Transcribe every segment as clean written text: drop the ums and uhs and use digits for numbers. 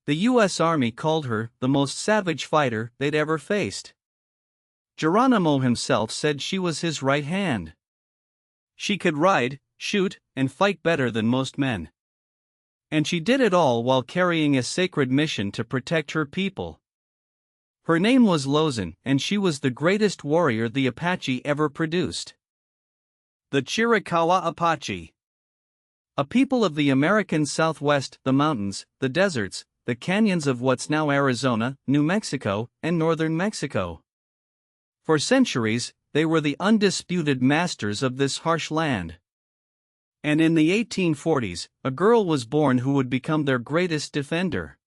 The U.S. Army called her the most savage fighter they'd ever faced. Geronimo himself said she was his right hand. She could ride, shoot, and fight better than most men. And she did it all while carrying a sacred mission to protect her people. Her name was Lozen, and she was the greatest warrior the Apache ever produced. The Chiricahua Apache. A people of the American Southwest, the mountains, the deserts, the canyons of what's now Arizona, New Mexico, and northern Mexico. For centuries, they were the undisputed masters of this harsh land. And in the 1840s, a girl was born who would become their greatest defender.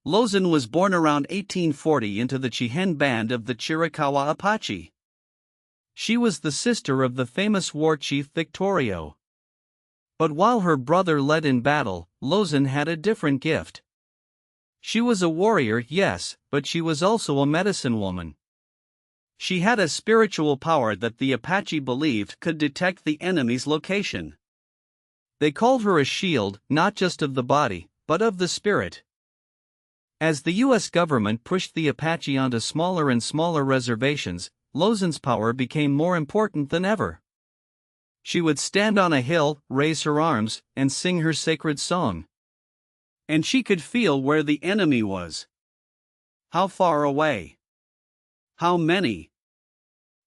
Lozen was born around 1840 into the Chihenne band of the Chiricahua Apache. She was the sister of the famous war chief Victorio. But while her brother led in battle, Lozen had a different gift. She was a warrior, yes, but she was also a medicine woman. She had a spiritual power that the Apache believed could detect the enemy's location. They called her a shield, not just of the body, but of the spirit. As the U.S. government pushed the Apache onto smaller and smaller reservations, Lozen's power became more important than ever. She would stand on a hill, raise her arms, and sing her sacred song. And she could feel where the enemy was. How far away? How many?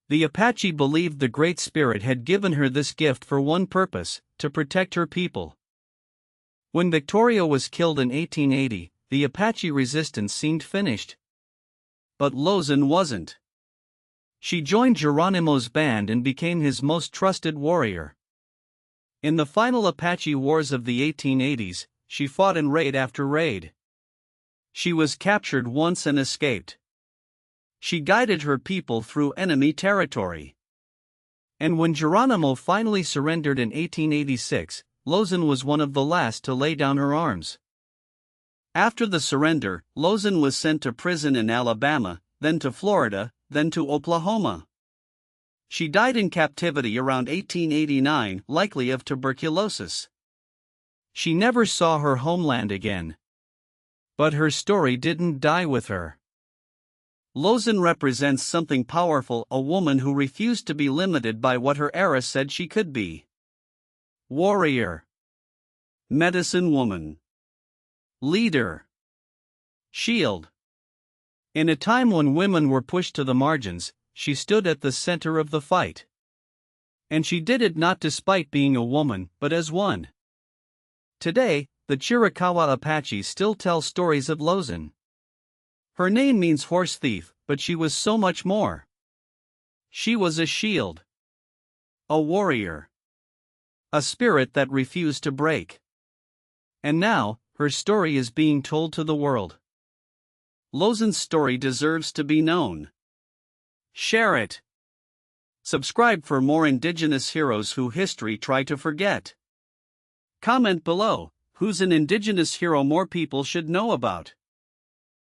The Apache believed the Great Spirit had given her this gift for one purpose: to protect her people. When Victorio was killed in 1880, the Apache resistance seemed finished. But Lozen wasn't. She joined Geronimo's band and became his most trusted warrior. In the final Apache wars of the 1880s, she fought in raid after raid. She was captured once and escaped. She guided her people through enemy territory. And when Geronimo finally surrendered in 1886, Lozen was one of the last to lay down her arms. After the surrender, Lozen was sent to prison in Alabama, then to Florida, then to Oklahoma. She died in captivity around 1889, likely of tuberculosis. She never saw her homeland again. But her story didn't die with her. Lozen represents something powerful: a woman who refused to be limited by what her era said she could be. Warrior, medicine woman, leader, shield. In a time when women were pushed to the margins, she stood at the center of the fight. And she did it not despite being a woman, but as one. Today, the Chiricahua Apache still tell stories of Lozen. Her name means horse thief, but she was so much more. She was a shield, a warrior, a spirit that refused to break. And now, her story is being told to the world. Lozen's story deserves to be known. Share it. Subscribe for more Indigenous heroes who history tried to forget. Comment below, who's an Indigenous hero more people should know about?